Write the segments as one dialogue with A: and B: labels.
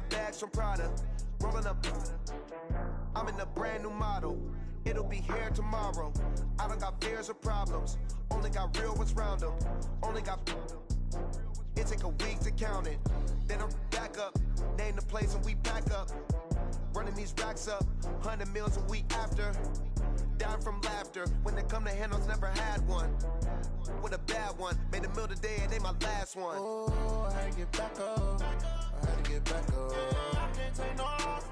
A: got bags from Prada. Rolling up. I'm in a brand new model. It'll be here tomorrow. I don't got fears or problems. Only got real ones round them. Only got. It take a week to count it. Then I'm back up. Name the place and we back up. Running these racks up. 100 meals a week after. Dying from laughter. When they come to handles, never had one. With a bad one. Made a meal today and they my last one.
B: Oh, I had to get back up. I had to get back up.
C: I can't take no off.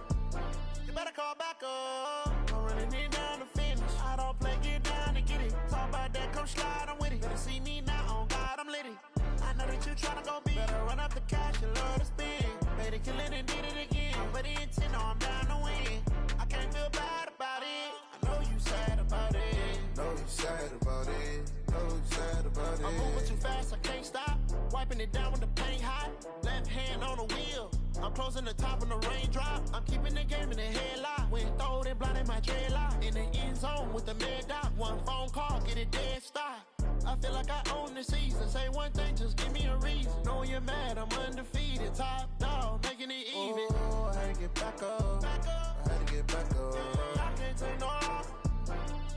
C: You better call back up. I'm running it down to finish. I don't play, get down to get it. Talk about that, come slide, I'm with it. Better see me now, on God, I'm litty. I know that you tryna go big. Better run up the cash and love to spend. Made it, kill it, and did it again. But the intent, no, I'm down to win. I can't feel bad about it. I know you sad about it.
B: Know you sad about it. Know you sad about it.
C: I'm moving too fast, I can't stop. Wiping it down with the paint hot. Left hand on the wheel. I'm closing the top when the raindrop. I'm keeping the game in the headlock. When throwed and blinded my dreadlock. In the end zone with the mad dot. One phone call, get it dead stop. I feel like I own the season. Say one thing, just give me a reason. Knowing you're mad, I'm undefeated. Top dog, making it even.
B: Oh, I had to get back up. I had to get back up.
C: I can't take no off.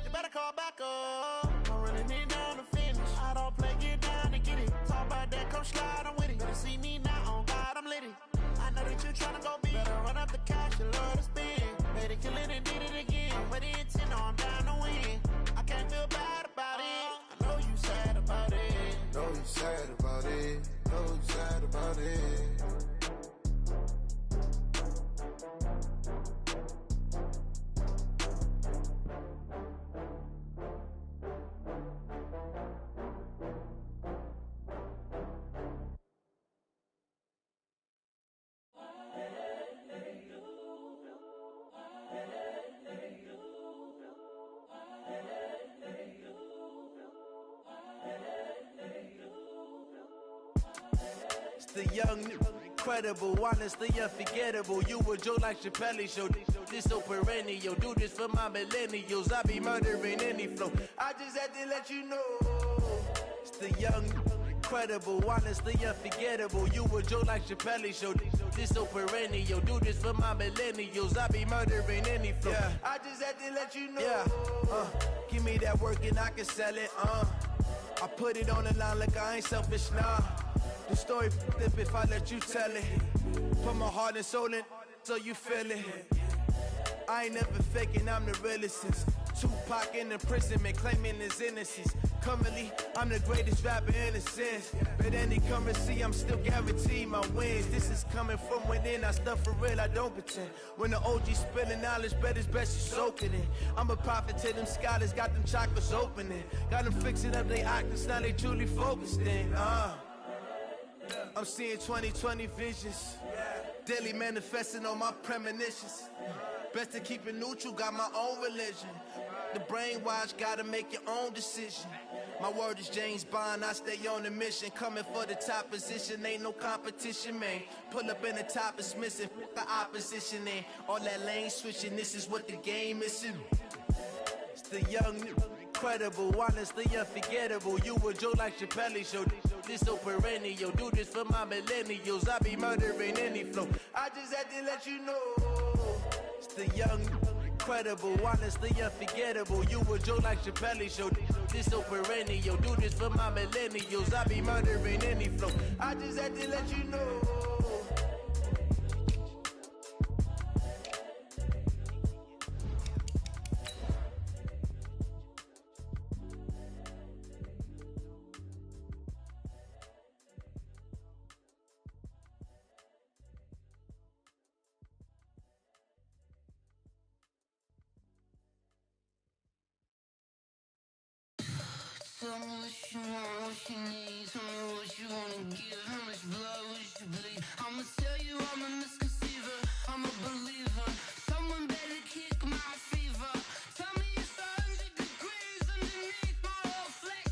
C: You better call back up. I'm running it down to finish. I don't play, get down to get it. Talk about that, come slide, I'm with it. Better see me now, on God, I'm litty. I know that you tryna go big. Better run up the cash and love to spend. Made it, kill it, and did it again. But the intent, no, I'm down to win. I can't feel bad about it. I know you sad about it.
B: Know you sad about it. Know you sad about it.
A: The young, incredible, honestly unforgettable. You a Joe like Chappelle show. This so perennial. Do this for my millennials. I be murdering any flow. I just had to let you know. It's the young, incredible, honestly unforgettable. You a Joe like Chappelle show. This so perennial. Do this for my millennials. I be murdering any flow. Yeah. I just had to let you know. Yeah. Give me that work and I can sell it. I put it on the line like I ain't selfish, nah. The story flip if I let you tell it. Put my heart and soul in so you feel it. I ain't never faking, I'm the realest since Tupac in imprisonment, claiming his innocence. Currently, I'm the greatest rapper in a sense. But any currency, I'm still guaranteed my wins. This is coming from within, I stuff for real, I don't pretend. When the OG spilling knowledge, bet it's best you soak it in. I'm a prophet to them scholars, got them chakras opening. Got them fixing up their octaves, now they truly focused in. I'm seeing 2020 visions. Daily manifesting on my premonitions. Best to keep it neutral, got my own religion. The brainwash, gotta make your own decision. My word is James Bond, I stay on a mission. Coming for the top position, ain't no competition, man. Pull up in the top, it's missing, the opposition in. All that lane switching, this is what the game is. It's the young, incredible, honestly unforgettable. You a Joe like Chappelle show. This so perennial. Do this for my millennials. I be murdering any flow. I just had to let you know. It's the young, incredible, honestly unforgettable. You a Joe like Chappelle show. This so perennial. Do this for my millennials. I be murdering any flow. I just had to let you know.
D: Tell me what you want, what you need. Tell me what you wanna give. How much blood would you bleed? I'ma tell you I'm a misconceiver. I'm a believer. Someone better kick my fever. Tell me it's 100 degrees underneath my whole flesh.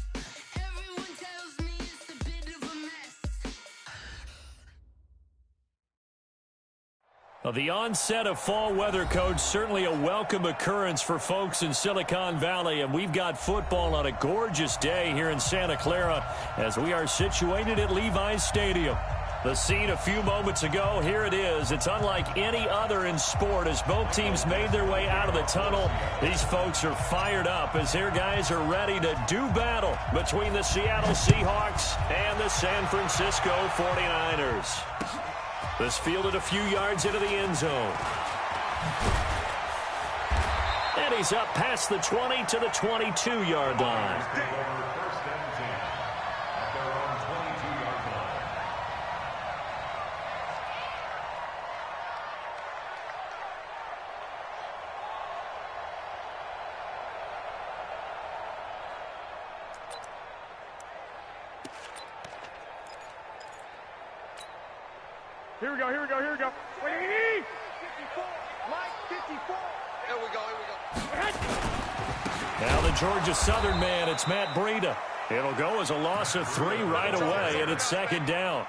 D: Everyone tells me it's a bit of a mess.
E: Well, the onset of fall weather, Coach, certainly a welcome occurrence for folks in Silicon Valley. And we've got football on a gorgeous day here in Santa Clara as we are situated at Levi's Stadium. The scene a few moments ago, here it is. It's unlike any other in sport as both teams made their way out of the tunnel. These folks are fired up as their guys are ready to do battle between the Seattle Seahawks and the San Francisco 49ers. This fielded a few yards into the end zone. And he's up past the 20 to the 22-yard line.
F: Here we go. Wait! 54. Mike, 54. Here we go.
E: Now the Georgia Southern man, it's Matt Breida. It'll go as a loss of 3 right away, and it's second down.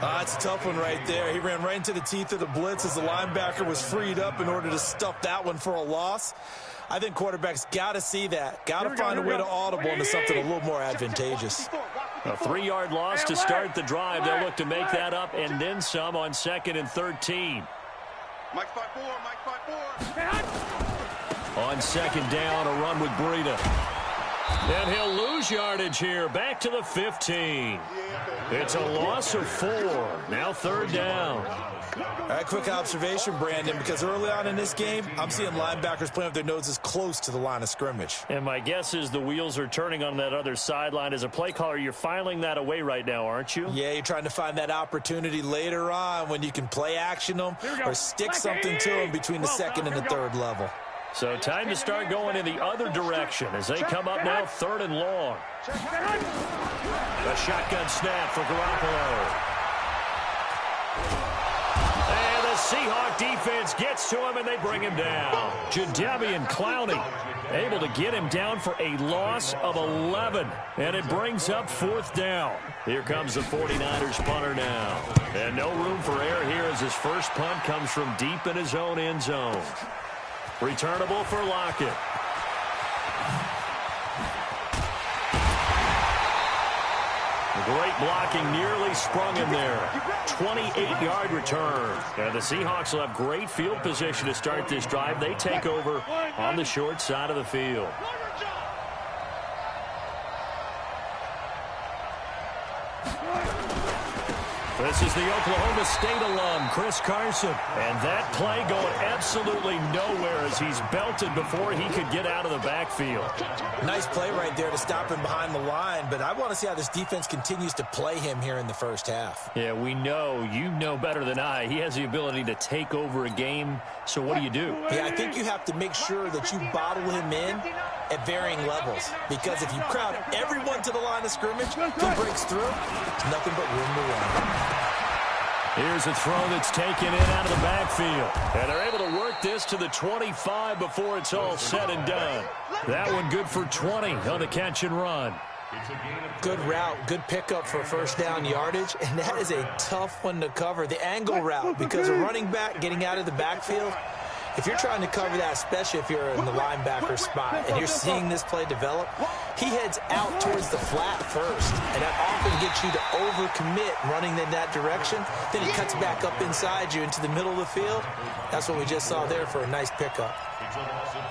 G: It's a tough one right there. He ran right into the teeth of the blitz as the linebacker was freed up in order to stuff that one for a loss. I think quarterbacks got to see that. Got to find a way to audible into something a little more advantageous.
E: A 3-yard loss to start the drive. They'll look to make that up and then some on 2nd and 13.
F: Mike 5-4.
E: On second down, a run with Breida. And he'll lose yardage here. Back to the 15. It's a loss of 4. Now 3rd down.
G: All right, quick observation, Brandon, because early on in this game, I'm seeing linebackers playing with their noses close to the line of scrimmage.
E: And my guess is the wheels are turning on that other sideline. As a play caller, you're filing that away right now, aren't you?
G: Yeah, you're trying to find that opportunity later on when you can play action them or stick something to them between the 2nd and the 3rd level.
E: So time to start going in the other direction as they come up now 3rd and long. A shotgun snap for Garoppolo. And the Seahawk defense gets to him and they bring him down. Jadeveon Clowney able to get him down for a loss of 11. And it brings up 4th down. Here comes the 49ers punter now. And no room for error here as his first punt comes from deep in his own end zone. Returnable for Lockett. Great blocking, nearly sprung him there. 28-yard return. And the Seahawks will have great field position to start this drive. They take over on the short side of the field. This is the Oklahoma State alum, Chris Carson. And that play going absolutely nowhere as he's belted before he could get out of the backfield.
G: Nice play right there to stop him behind the line, but I want to see how this defense continues to play him here in the first half.
E: Yeah, we know. You know better than I. He has the ability to take over a game, so what do?
G: Yeah, I think you have to make sure that you bottle him in at varying levels, because if you crowd everyone to the line of scrimmage, he breaks through, it's nothing but room to run.
E: Here's a throw that's taken in out of the backfield. And they're able to work this to the 25 before it's all said and done. That one good for 20 on the catch and run.
G: Good route, good pickup for first down yardage, and that is a tough one to cover. The angle route, because a running back getting out of the backfield, if you're trying to cover that, especially if you're in the linebacker spot and you're seeing this play develop, he heads out towards the flat first, and that often gets you to overcommit running in that direction. Then he cuts back up inside you into the middle of the field. That's what we just saw there for a nice pickup.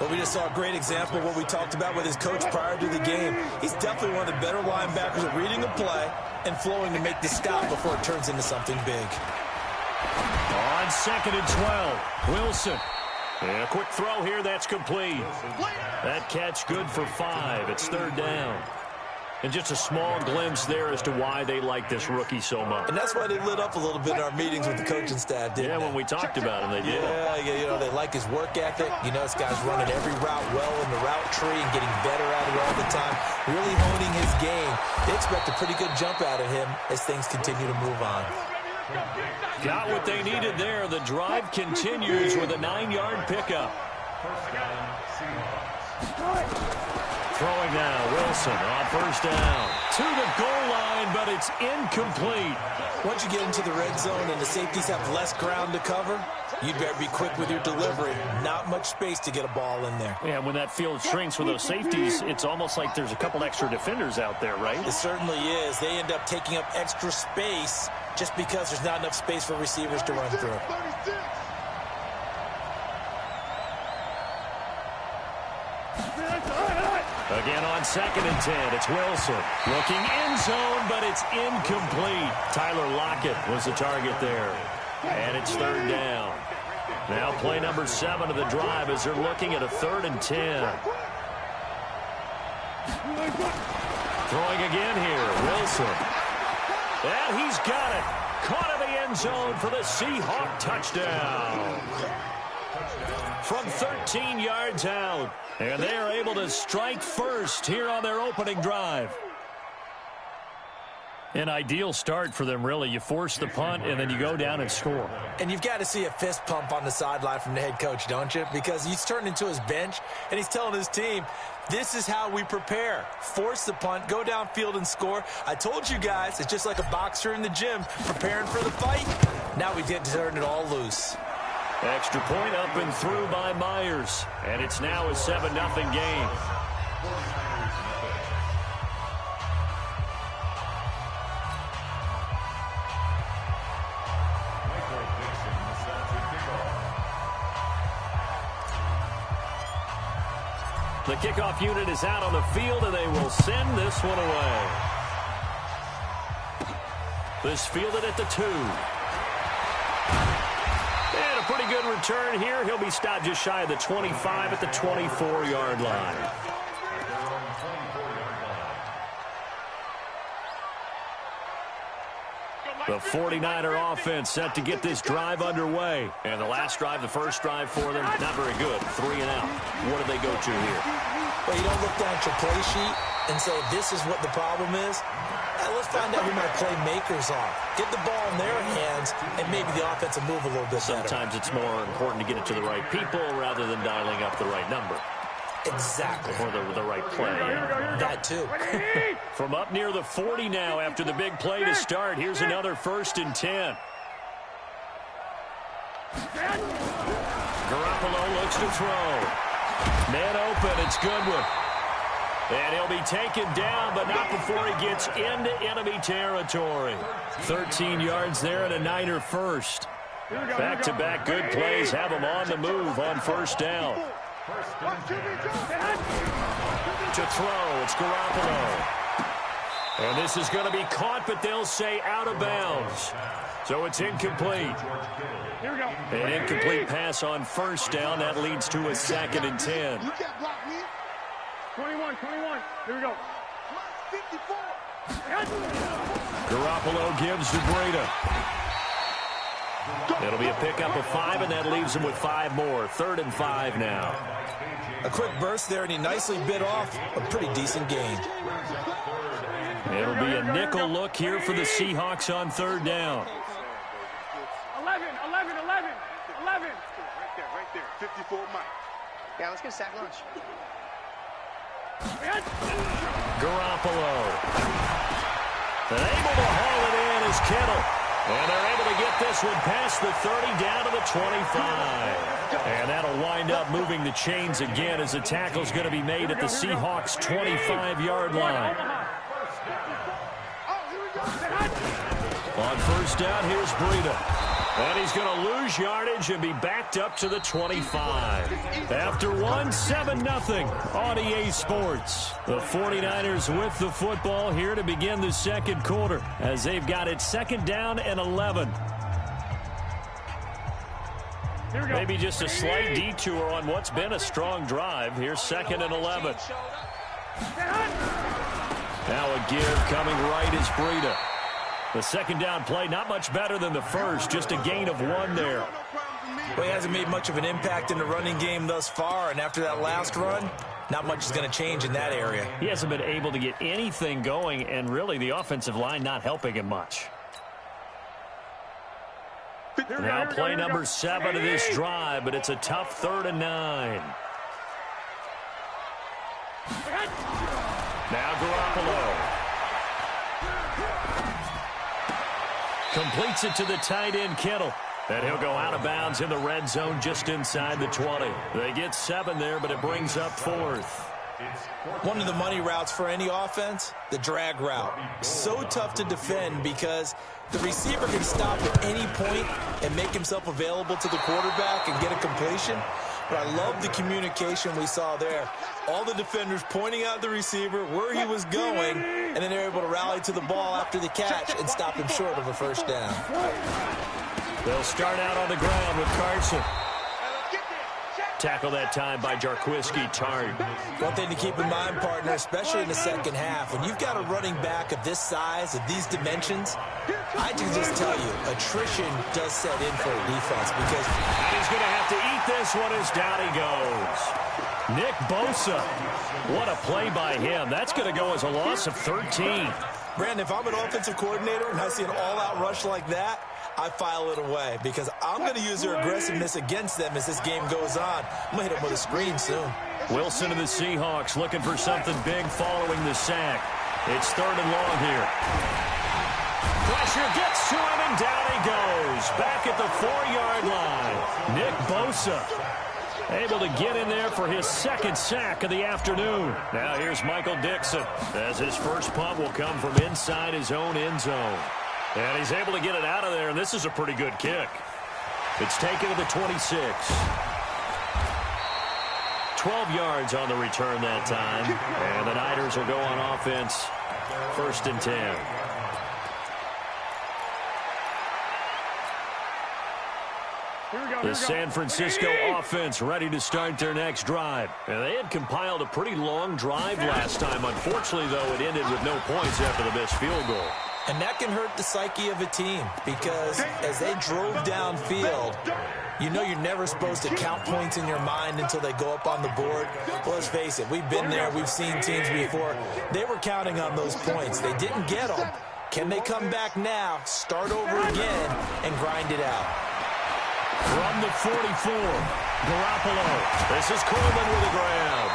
H: Well, we just saw a great example of what we talked about with his coach prior to the game. He's definitely one of the better linebackers at reading a play and flowing to make the stop before it turns into something big.
E: On 2nd and 12, Wilson. And a quick throw here, that's complete. That catch good for 5. It's 3rd down. And just a small glimpse there as to why they like this rookie so much.
H: And that's why they lit up a little bit in our meetings with the coaching staff, didn't they?
E: When we talked about him, they did.
H: Yeah, you know, they like his work ethic. You know, this guy's running every route well in the route tree and getting better at it all the time, really honing his game. They expect a pretty good jump out of him as things continue to move on.
E: Got what they needed there. The drive continues with a 9-yard pickup. Throwing now, Wilson on first down. To the goal line, but it's incomplete.
G: Once you get into the red zone and the safeties have less ground to cover, you'd better be quick with your delivery. Not much space to get a ball in there.
E: Yeah, when that field shrinks with those safeties, it's almost like there's a couple extra defenders out there, right?
G: It certainly is. They end up taking up extra space just because there's not enough space for receivers to run through.
E: Again on 2nd and 10, it's Wilson. Looking end zone, but it's incomplete. Tyler Lockett was the target there. And it's 3rd down. Now play number 7 of the drive as they're looking at a 3rd and 10. Throwing again here, Wilson. And he's got it. Caught in the end zone for the Seahawk touchdown. From 13 yards out. And they are able to strike first here on their opening drive. An ideal start for them, really. You force the punt, and then you go down and score.
G: And you've got to see a fist pump on the sideline from the head coach, don't you? Because he's turned into his bench, and he's telling his team, this is how we prepare. Force the punt, go downfield and score. I told you guys, it's just like a boxer in the gym preparing for the fight. Now we did turn it all loose.
E: Extra point up and through by Myers. And it's now a 7-0 game. The kickoff unit is out on the field, and they will send this one away. This fielded at the 2. And a pretty good return here. He'll be stopped just shy of the 25 at the 24-yard line. The 49er offense set to get this drive underway. And the last drive, the first drive for them, not very good. 3 and out. What do they go to here?
G: Well, you don't look down at your play sheet and say, this is what the problem is. Let's find out who my playmakers are. Get the ball in their hands, and maybe the offense will move a little bit better.
E: Sometimes it's more important to get it to the right people rather than dialing up the right number.
G: Exactly.
E: Or the right play.
G: That too.
E: From up near the 40 now after the big play to start. Here's another 1st and 10. Garoppolo looks to throw. Man open, it's Goodwin. And he'll be taken down, but not before he gets into enemy territory. 13 yards there and a Niner first. Back-to-back good plays have him on the move on 1st down. To throw, it's Garoppolo. And this is going to be caught, but they'll say out of bounds. So it's incomplete. An incomplete pass on 1st down. That leads to a 2nd and 10.
F: 21. Here we go.
E: Garoppolo gives to Breida. It'll be a pickup of 5, and that leaves him with 5 more. 3rd and 5 now.
G: A quick burst there, and he nicely bit off a pretty decent gain.
E: It'll be a nickel look here for the Seahawks on 3rd down.
F: 11. Right there. 54 Mike.
I: Yeah, let's get a sack lunch.
E: Garoppolo. And able to haul it in is Kittle. And they're able to get this one past the 30 down to the 25. And that'll wind up moving the chains again as the tackle's going to be made at the Seahawks' 25-yard line. On 1st down, here's Breida. And he's going to lose yardage and be backed up to the 25. After 7-0 on EA Sports. The 49ers with the football here to begin the 2nd quarter as they've got it 2nd down and 11. Maybe just a slight detour on what's been a strong drive. Here's 2nd and 11. Now a give coming right is Breida. The 2nd down play, not much better than the first, just a gain of 1 there.
G: Well, he hasn't made much of an impact in the running game thus far, and after that last run, not much is going to change in that area.
E: He hasn't been able to get anything going, and really the offensive line not helping him much. Now play number 7 of this drive, but it's a tough 3rd and 9. Now Garoppolo. Completes it to the tight end, Kittle. And he'll go out of bounds in the red zone just inside the 20. They get 7 there, but it brings up 4th.
G: One of the money routes for any offense, the drag route. So tough to defend because the receiver can stop at any point and make himself available to the quarterback and get a completion. But I love the communication we saw there. All the defenders pointing out the receiver, where he was going, and then they're able to rally to the ball after the catch and stop him short of a first down.
E: They'll start out on the ground with Carson. Tackle that time by Jarquiski Tart.
G: One thing to keep in mind, partner, especially in the second half, when you've got a running back of this size, of these dimensions, I can just tell you, attrition does set in for a defense because
E: he's going to have to eat this one as down he goes. Nick Bosa. What a play by him. That's going to go as a loss of 13.
G: Brandon, if I'm an offensive coordinator and I see an all-out rush like that, I file it away because I'm going to use their aggressiveness against them as this game goes on. I'm going to hit them with a screen soon.
E: Wilson and the Seahawks looking for something big following the sack. It's 3rd and long here. Pressure gets to him, and down he goes. Back at the 4-yard line. Nick Bosa able to get in there for his 2nd sack of the afternoon. Now here's Michael Dixon as his first punt will come from inside his own end zone. And he's able to get it out of there, and this is a pretty good kick. It's taken to the 26. 12 yards on the return that time. And the Niners will go on offense, 1st and 10. The San Francisco offense ready to start their next drive. And they had compiled a pretty long drive last time. Unfortunately, though, it ended with no points after the missed field goal.
G: And that can hurt the psyche of a team because as they drove downfield, you know you're never supposed to count points in your mind until they go up on the board. Well, let's face it, we've been there. We've seen teams before. They were counting on those points. They didn't get them. Can they come back now, start over again, and grind it out?
E: From the 44, Garoppolo. This is Coleman with a grab.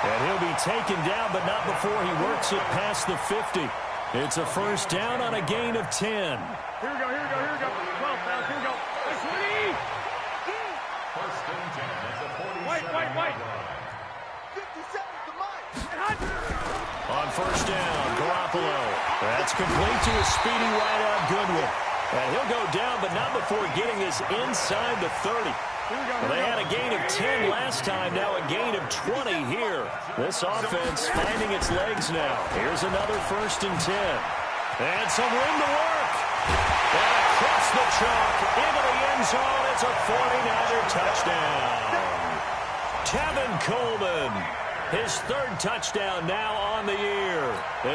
E: And he'll be taken down, but not before he works it past the 50. It's a first down on a gain of 10.
F: Here we go, here we go, here we go. 12 pounds, here we go.
J: First and 10. That's a 47.
F: Wait.
C: 57 to mine.
E: On first down, Garoppolo. That's complete to a speedy wideout Goodwin. And he'll go down, but not before getting this inside the 30. Well, they had a gain of 10 last time, now a gain of 20 here. This offense finding its legs now. Here's another first and 10. And some room to work. And across the chalk into the end zone. It's a 49er touchdown. Tevin Coleman, his 3rd touchdown now on the year,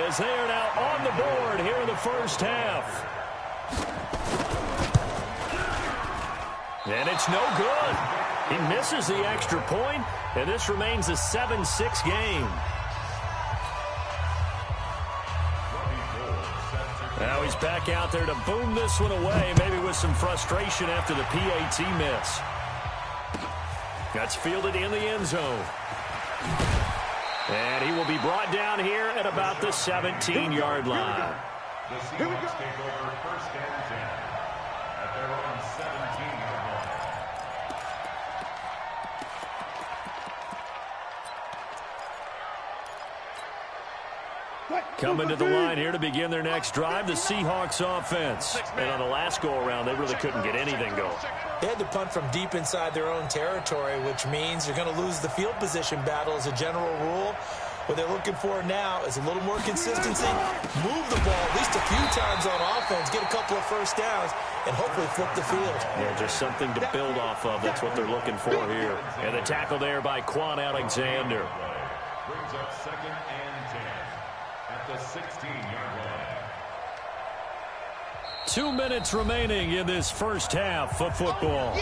E: as they are now on the board here in the first half. And it's no good. He misses the extra point, and this remains a 7-6 game. Now he's back out there to boom this one away, maybe with some frustration after the PAT miss. That's fielded in the end zone. And he will be brought down here at about the 17-yard line.
J: The Seahawks take over 1st and 10 at their own 17-yard line.
E: Coming to the line here to begin their next drive, the Seahawks offense. And on the last go-around, they really couldn't get anything going.
G: They had to punt from deep inside their own territory, which means you're going to lose the field position battle as a general rule. What they're looking for now is a little more consistency, move the ball at least a few times on offense, get a couple of first downs, and hopefully flip the field.
E: Yeah, just something to build off of. That's what they're looking for here. And the tackle there by Quan Alexander.
J: Brings up 2nd and 10 at the 16-yard line.
E: 2 minutes remaining in this first half of football.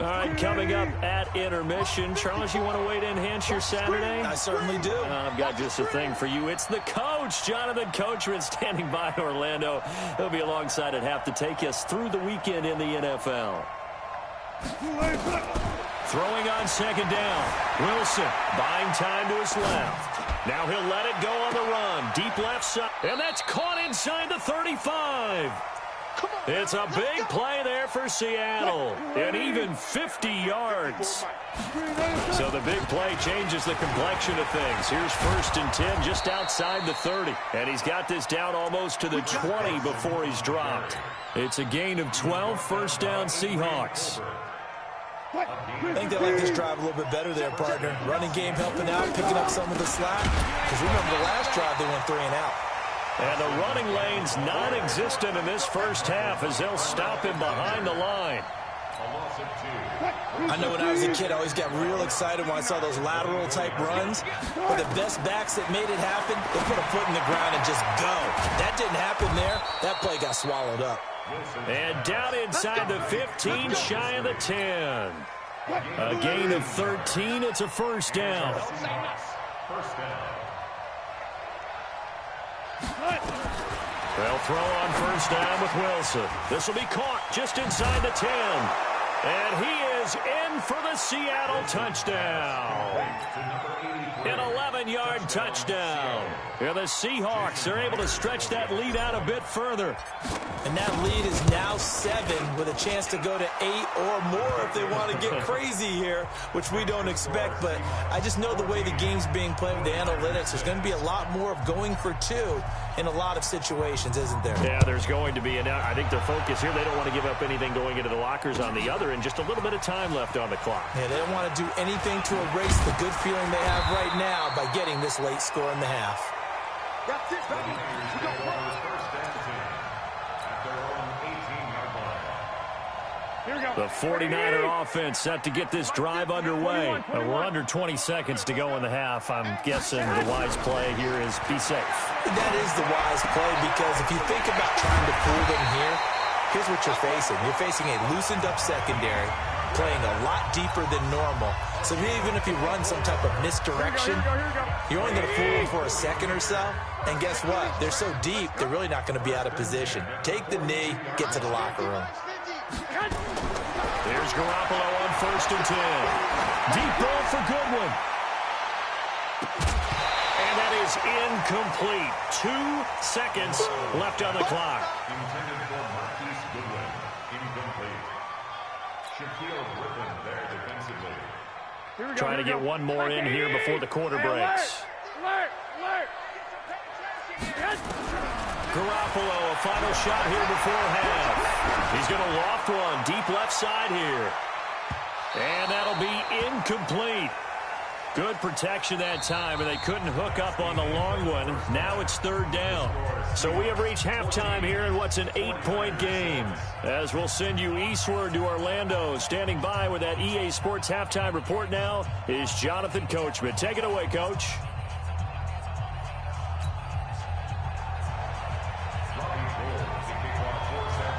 E: All right, coming up at intermission. Charles, you want to wait to enhance your Saturday?
G: I certainly do.
E: I've got just a thing for you. It's the coach, Jonathan Coachman, standing by Orlando. He'll be alongside at half to take us through the weekend in the NFL. Throwing on second down. Wilson buying time to his left. Now he'll let it go on the run. Deep left side. And that's caught inside the 35. It's a big play there for Seattle. And even 50 yards. So the big play changes the complexion of things. Here's 1st and 10 just outside the 30. And he's got this down almost to the 20 before he's dropped. It's a gain of 12, first down Seahawks.
G: I think they like this drive a little bit better there, partner. Running game helping out, picking up some of the slack. Because remember, the last drive they went 3 and out.
E: And the running lane's non-existent in this first half as they'll stop him behind the line.
G: I know when I was a kid, I always got real excited when I saw those lateral-type runs. But the best backs that made it happen, they put a foot in the ground and just go. That didn't happen there. That play got swallowed up.
E: And down inside the 15, shy of the 10. A gain of 13. It's a first down. They'll throw on first down with Wilson. This will be caught just inside the 10. And he is in for the Seattle touchdown. An 11-yard touchdown. And the Seahawks are able to stretch that lead out a bit further.
G: And that lead is now 7 with a chance to go to 8 or more if they want to get crazy here, which we don't expect. But I just know the way the game's being played with the analytics, there's going to be a lot more of going for 2 in a lot of situations, isn't there?
E: Yeah, there's going to be. And I think their focus here, they don't want to give up anything going into the lockers on the other, and just a little bit of time left on the clock.
G: Yeah, they don't want to do anything to erase the good feeling they have right now by getting this late score in the half.
F: That's it, baby. We got one.
E: The 49er offense set to get this drive underway. We're under 20 seconds to go in the half. I'm guessing the wise play here is be safe.
G: That is the wise play, because if you think about trying to fool them here, here's what you're facing. You're facing a loosened up secondary, playing a lot deeper than normal. So even if you run some type of misdirection, you're only going to fool them for a second or so. And guess what? They're so deep, they're really not going to be out of position. Take the knee, get to the locker room.
E: There's Garoppolo on 1st and 10. Deep ball for Goodwin. And that is incomplete. 2 seconds left on the clock.
J: Intended for Marquise Goodwin. Incomplete. Shaquille Griffin there defensively.
E: Trying to get one more in here before the quarter breaks. Garoppolo, a final shot here before half. He's going to loft one deep left side here. And that'll be incomplete. Good protection that time, and they couldn't hook up on the long one. Now it's 3rd down. So we have reached halftime here in what's an 8-point game. As we'll send you eastward to Orlando. Standing by with that EA Sports halftime report now is Jonathan Coachman. Take it away, Coach.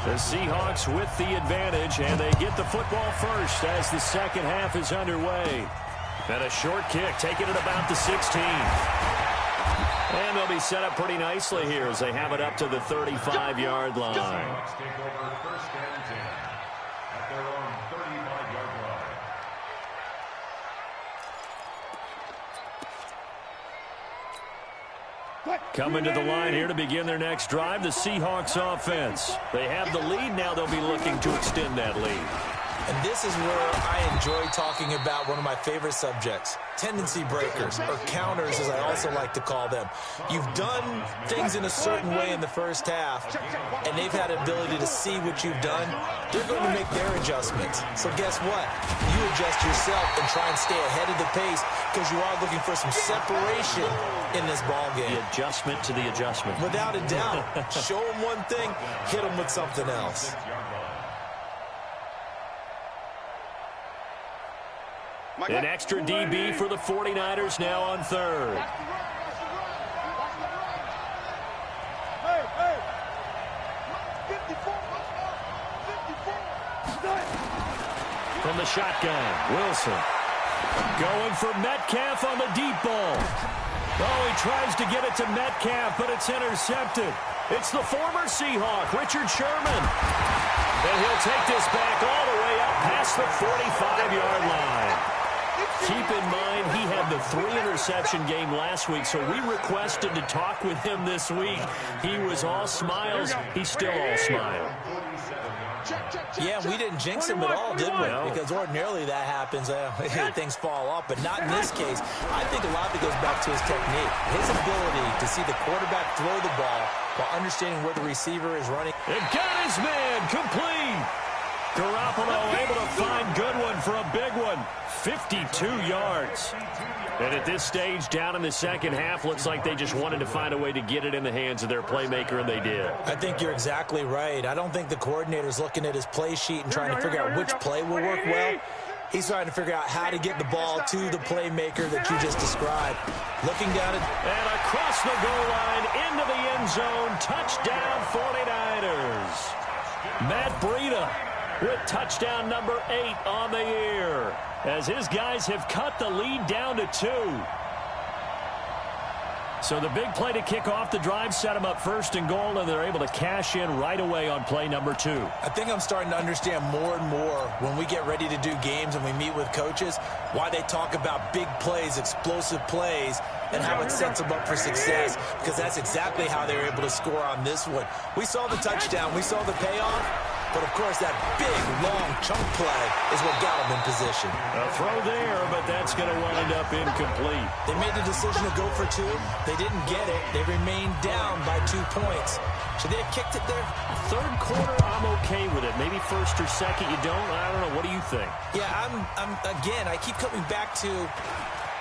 E: The Seahawks with the advantage, and they get the football first as the second half is underway. And a short kick, taking it about the 16. And they'll be set up pretty nicely here as they have it up to the 35-yard line.
J: Seahawks take over 1st and 10 at their own 35-yard line.
E: Coming to the line here to begin their next drive, the Seahawks offense. They have the lead. Now they'll be looking to extend that lead.
G: And this is where I enjoy talking about one of my favorite subjects, tendency breakers, or counters as I also like to call them. You've done things in a certain way in the first half, and they've had the ability to see what you've done. They're going to make their adjustments. So guess what? You adjust yourself and try and stay ahead of the pace, because you are looking for some separation in this ball game.
E: The adjustment to the adjustment.
G: Without a doubt. Show them one thing, hit them with something else.
E: An extra DB for the 49ers now on 3rd. From from the shotgun. Wilson going for Metcalf on the deep ball. Oh, he tries to get it to Metcalf, but it's intercepted. It's the former Seahawk, Richard Sherman. And he'll take this back all the way up past the 45-yard line. Keep in mind, he had the 3-interception game last week, so we requested to talk with him this week. He was all smiles. He's still all smile.
G: Yeah, we didn't jinx him at all, did we? Because ordinarily that happens. Things fall off, but not in this case. I think a lot of it goes back to his technique. His ability to see the quarterback throw the ball while understanding where the receiver is running.
E: It got his man complete. Garoppolo able to find Goodwin for a big one. 52 yards. And at this stage, down in the second half, looks like they just wanted to find a way to get it in the hands of their playmaker, and they did.
G: I think you're exactly right. I don't think the coordinator's looking at his play sheet and trying to figure out which play will work well. He's trying to figure out how to get the ball to the playmaker that you just described. Looking down at...
E: And across the goal line, into the end zone, touchdown 49ers. Matt Breida with touchdown number 8 on the year, as his guys have cut the lead down to 2. So the big play to kick off the drive set them up first and goal, and they're able to cash in right away on play number 2.
G: I think I'm starting to understand more and more when we get ready to do games and we meet with coaches why they talk about big plays, explosive plays, and how it sets them up for success, because that's exactly how they were able to score on this one. We saw the touchdown. We saw the payoff. But, of course, that big, long chunk play is what got them in position.
E: A throw there, but that's going to wind up incomplete.
G: They made the decision to go for 2. They didn't get it. They remained down by 2 points. Should they have kicked it there?
E: Third quarter, I'm okay with it. Maybe first or second, you don't. I don't know. What do you think?
G: Yeah, again, I keep coming back to...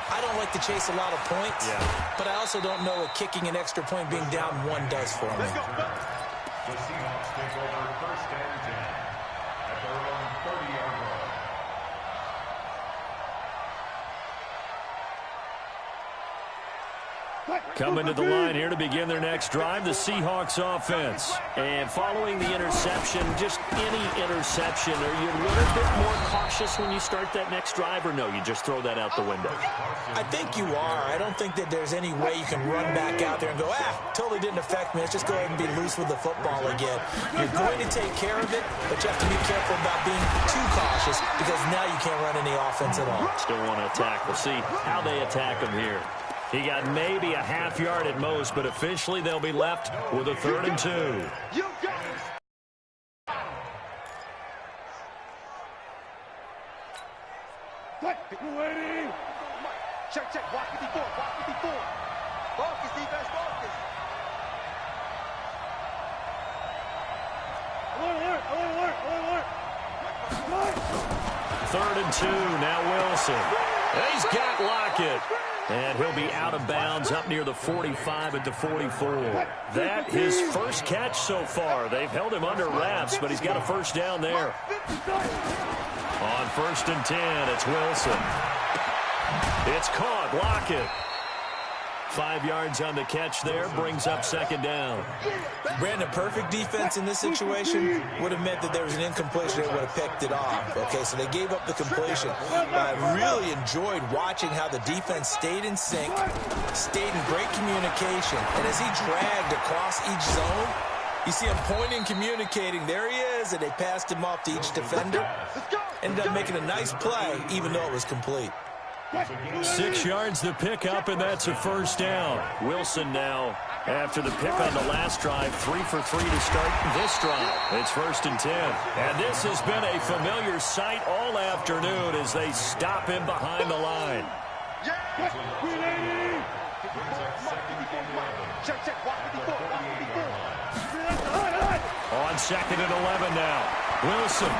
G: I don't like to chase a lot of points, but I also don't know what kicking an extra point being down 1 does for me.
J: The Seahawks take over first and 10 at their own 30-yard line.
E: Coming to the line here to begin their next drive, the Seahawks offense. And following the interception, just any interception, are you a little bit more cautious when you start that next drive, or no, you just throw that out the window?
G: I think you are. I don't think that there's any way you can run back out there and go, totally didn't affect me. Let's just go ahead and be loose with the football again. You're going to take care of it, but you have to be careful about being too cautious, because now you can't run any offense at all.
E: Still want to attack. We'll see how they attack him here. He got maybe a half yard at most, but officially they'll be left with a 3rd and 2.
F: You got it. Waiting. Check. Block 54. Focus, defense, focus. Alert.
E: 3rd and 2, now Wilson. He's got Lockett. And he'll be out of bounds up near the 45 at the 44. That his first catch so far. They've held him under wraps, but he's got a first down there. On 1st and 10, it's Wilson. It's caught. Lockett. 5 yards on the catch there, brings up 2nd down.
G: Brandon, perfect defense in this situation would have meant that there was an incompletion that would have picked it off. Okay, so they gave up the completion. But I really enjoyed watching how the defense stayed in sync, stayed in great communication. And as he dragged across each zone, you see him pointing, communicating. There he is, and they passed him off to each defender. Ended up making a nice play, even though it was complete.
E: 6 yards the pick up, and that's a first down. Wilson now, after the pick on the last drive, 3 for 3 to start this drive. It's 1st and 10. And this has been a familiar sight all afternoon as they stop him behind the line. On 2nd and 11 now. Wilson.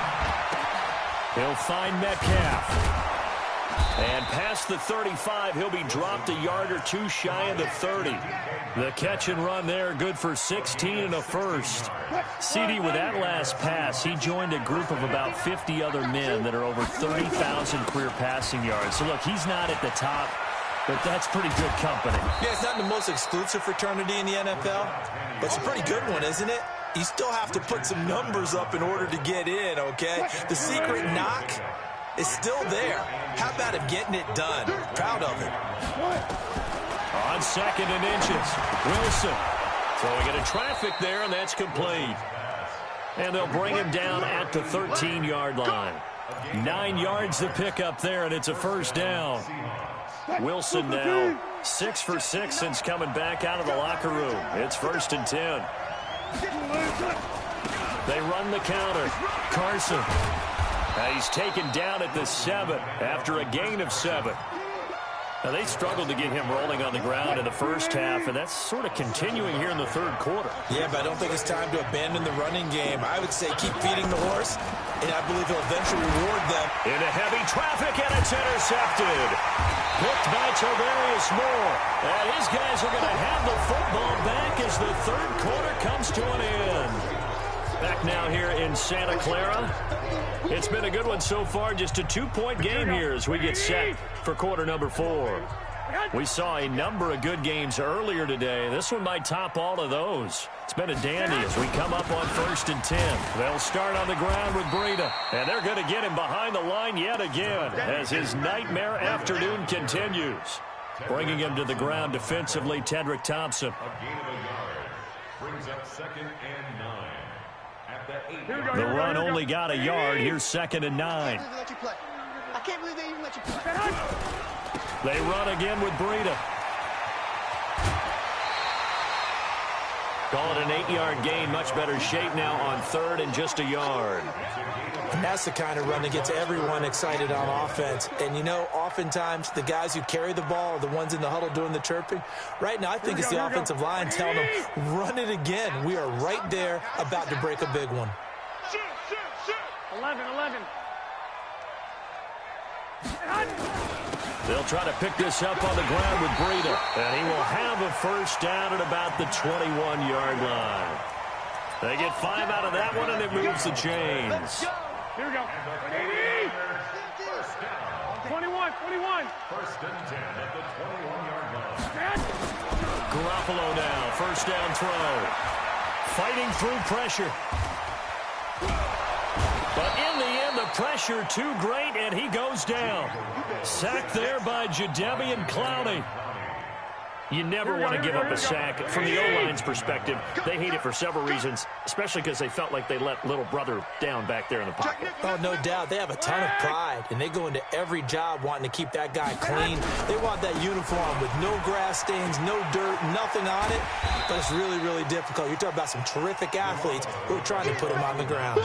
E: He'll find Metcalf. And past the 35, he'll be dropped a yard or 2 shy of the 30. The catch and run there, good for 16 and a first. CD, with that last pass, he joined a group of about 50 other men that are over 30,000 career passing yards. So, look, he's not at the top, but that's pretty good company.
G: Yeah, it's not the most exclusive fraternity in the NFL, but it's a pretty good one, isn't it? You still have to put some numbers up in order to get in, okay? The secret knock is still there. How about him getting it done? Proud of him.
E: On 2nd and inches, Wilson throwing into traffic there, and that's complete. And they'll bring him down at the 13-yard line. 9 yards to pick up there, and it's a first down. Wilson now 6 for 6 since coming back out of the locker room. It's 1st and 10. They run the counter. Carson. He's taken down at the 7 after a gain of 7. Now, they struggled to get him rolling on the ground in the first half, and that's sort of continuing here in the third quarter.
G: Yeah, but I don't think it's time to abandon the running game. I would say keep feeding the horse, and I believe he'll eventually reward them.
E: Into heavy traffic, and it's intercepted. Picked by Tavarius Moore. And his guys are going to have the football back as the third quarter comes to an end. Back now here in Santa Clara. It's been a good one so far. Just a 2-point game here as we get set for quarter number 4. We saw a number of good games earlier today. This one might top all of those. It's been a dandy as we come up on 1st and 10. They'll start on the ground with Breida. And they're going to get him behind the line yet again as his nightmare afternoon continues. Bringing him to the ground defensively, Tedrick Thompson.
J: A gain of a yard brings up 2nd and 9.
E: The run only got a yard. Here's 2nd and 9.
I: I can't believe they even let you play.
E: They run again with Breida. Call it an 8-yard gain. Much better shape now on 3rd and just a yard.
G: And that's the kind of run that gets everyone excited on offense. And, you know, oftentimes the guys who carry the ball are the ones in the huddle doing the chirping. Right now, I think it's the offensive line telling them, run it again. We are right there about to break a big one.
F: 11.
E: They'll try to pick this up on the ground with Breida. And he will have a first down at about the 21-yard line. They get 5 out of that one, and it moves the chains.
F: Here we go. 21.
J: 1st and 10 at the 21-yard line.
E: Garoppolo now, first down throw. Fighting through pressure. But in the end, the pressure too great, and he goes down. Sacked there by Jadeveon Clowney. You never want to give up a sack. From the O-line's perspective, they hate it for several reasons, especially because they felt like they let little brother down back there in the pocket.
G: Oh, no doubt. They have a ton of pride, and they go into every job wanting to keep that guy clean. They want that uniform with no grass stains, no dirt, nothing on it, but it's really, really difficult. You're talking about some terrific athletes who are trying to put him on the ground.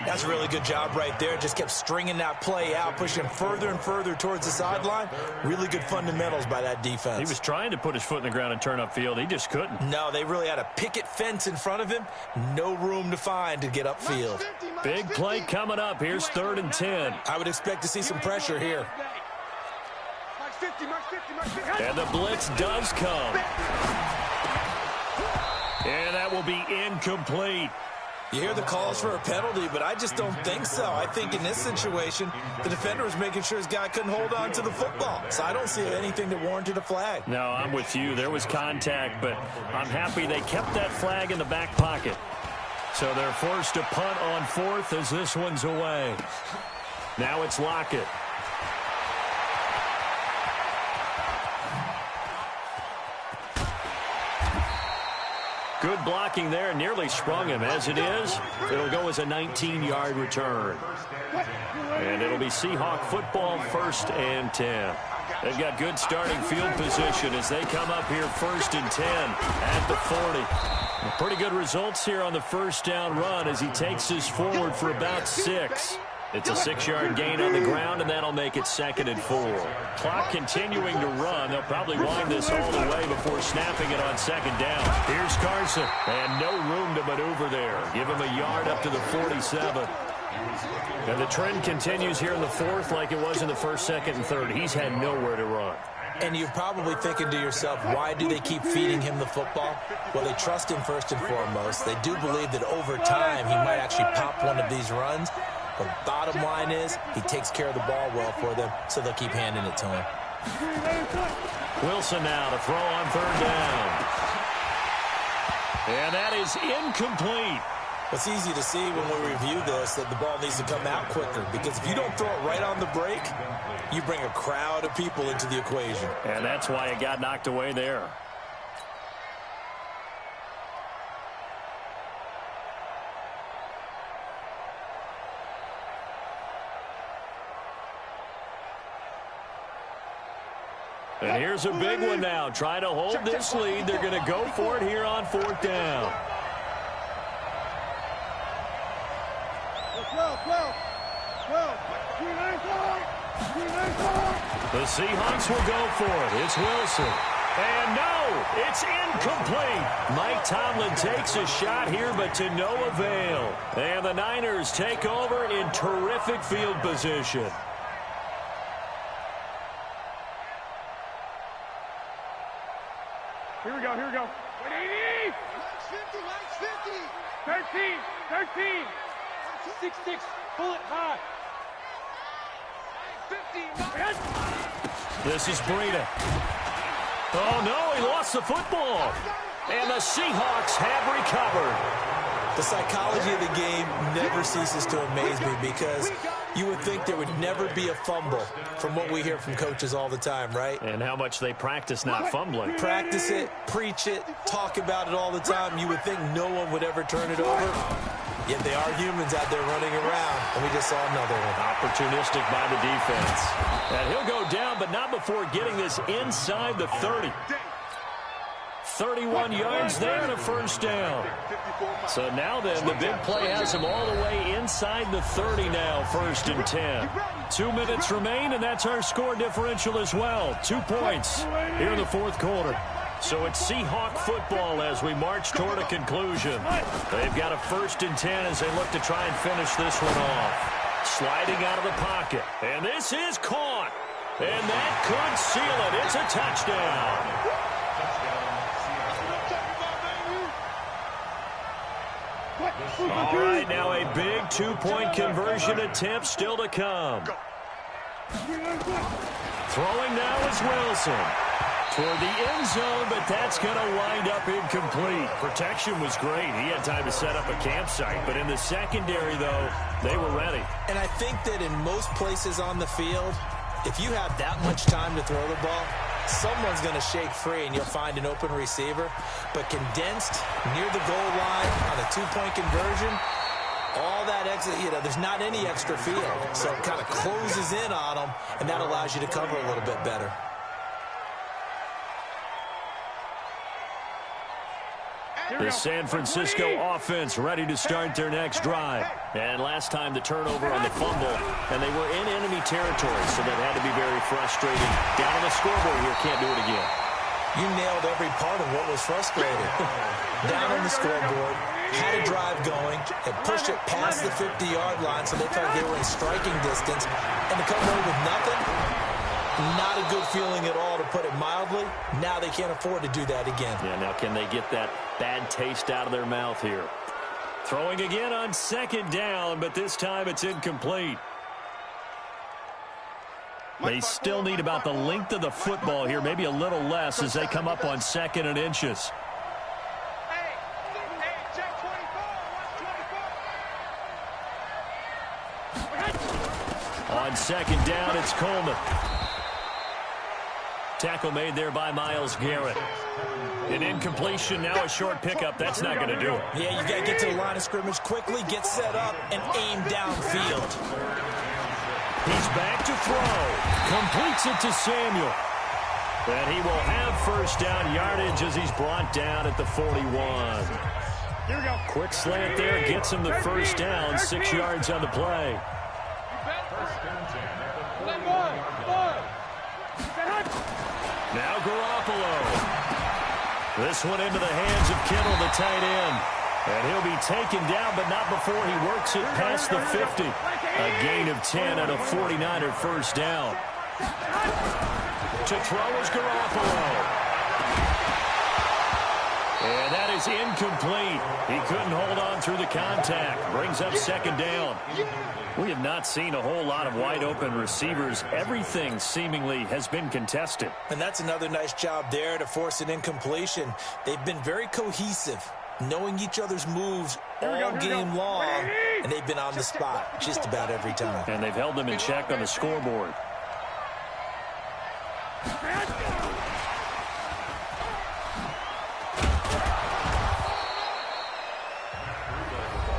G: That's a really good job right there. Just kept stringing that play out, pushing him further and further towards the sideline. Really good fundamentals by that defense.
E: He was trying to put his foot in the ground and turn upfield. He just couldn't.
G: No, they really had a picket fence in front of him. No room to find to get upfield.
E: Big play coming up. Here's 3rd and 10.
G: I would expect to see some pressure here.
E: And the blitz does come. And that will be incomplete.
G: You hear the calls for a penalty, but I just don't think so. I think in this situation, the defender was making sure his guy couldn't hold on to the football. So I don't see anything that warranted a flag.
E: No, I'm with you. There was contact, but I'm happy they kept that flag in the back pocket. So they're forced to punt on 4th as this one's away. Now it's Lockett. Good blocking there, nearly sprung him. As it is, it'll go as a 19-yard return. And it'll be Seahawk football, 1st and 10. They've got good starting field position as they come up here 1st and 10 at the 40. Pretty good results here on the first down run as he takes us forward for about 6. It's a 6-yard gain on the ground, and that'll make it 2nd and 4. Clock continuing to run. They'll probably wind this all the way before snapping it on 2nd down. Here's Carson, and no room to maneuver there. Give him a yard up to the 47. And the trend continues here in the 4th like it was in the 1st, 2nd, and 3rd. He's had nowhere to run.
G: And you're probably thinking to yourself, why do they keep feeding him the football? Well, they trust him first and foremost. They do believe that over time he might actually pop one of these runs. The bottom line is he takes care of the ball well for them, so they'll keep handing it to him.
E: Wilson now to throw on 3rd down. And that is incomplete.
G: It's easy to see when we review this that the ball needs to come out quicker, because if you don't throw it right on the break, you bring a crowd of people into the equation.
E: And that's why it got knocked away there. And here's a big one now. Trying to hold this lead. They're going to go for it here on 4th down. The Seahawks will go for it. It's Wilson. And no, it's incomplete. Mike Tomlin takes a shot here, but to no avail. And the Niners take over in terrific field position.
F: Here we go, here we go. 180!
I: Mike's 50, Mike's 50!
F: 13! 6-6, pull it high. 50,
E: This is Breida. Oh, no, he lost the football. And the Seahawks have recovered.
G: The psychology of the game never ceases to amaze me, because you would think there would never be a fumble from what we hear from coaches all the time, right?
E: And how much they practice not fumbling.
G: Practice it, preach it, talk about it all the time. You would think no one would ever turn it over. Yet they are humans out there running around, and we just saw another one.
E: Opportunistic by the defense. And he'll go down, but not before getting this inside the 30. 31 yards there and a first down. So now then, the big play has him all the way inside the 30 now, 1st and 10. 2 minutes remain, and that's our score differential as well. 2 points here in the 4th quarter. So it's Seahawk football as we march toward a conclusion. They've got a 1st and 10 as they look to try and finish this one off. Sliding out of the pocket. And this is caught. And that could seal it. It's a touchdown. All right, now a big 2-point conversion attempt still to come. Throwing now is Wilson. Toward the end zone, but that's going to wind up incomplete. Protection was great. He had time to set up a campsite, but in the secondary, though, they were ready.
G: And I think that in most places on the field, if you have that much time to throw the ball, someone's going to shake free and you'll find an open receiver. But condensed near the goal line on a 2-point conversion, all that extra, there's not any extra field. So it kind of closes in on them, and that allows you to cover a little bit better.
E: The San Francisco offense ready to start their next drive. And last time the turnover on the fumble, and they were in enemy territory, so that had to be very frustrating. Down on the scoreboard here, can't do it again.
G: You nailed every part of what was frustrating. Down on the scoreboard, had a drive going, had pushed it past the 50-yard line, so they felt they were in striking distance, and to come away with nothing, not a good feeling at all, to put it mildly. Now they can't afford to do that again.
E: Yeah, now can they get that bad taste out of their mouth here? Throwing again on 2nd down, but this time it's incomplete. They still need about the length of the football here, maybe a little less as they come up on 2nd and inches. On 2nd down, it's Coleman. Tackle made there by Myles Garrett. An incompletion, now a short pickup. That's not going to do it.
G: Yeah, you got to get to the line of scrimmage quickly, get set up, and aim downfield.
E: He's back to throw. Completes it to Samuel. And he will have 1st down yardage as he's brought down at the 41.
F: Here we go.
E: Quick slant there, gets him the 1st down, 6 yards on the play. Now Garoppolo. This one into the hands of Kittle, the tight end. And he'll be taken down, but not before he works it past the 50. A gain of 10 and a 49er 1st down. To throw is Garoppolo. And that is incomplete. He couldn't hold on through the contact. Brings up 2nd down. We have not seen a whole lot of wide-open receivers. Everything seemingly has been contested.
G: And that's another nice job there to force an incompletion. They've been very cohesive knowing each other's moves all game long, and they've been on the spot just about every time.
E: And they've held them in check on the scoreboard.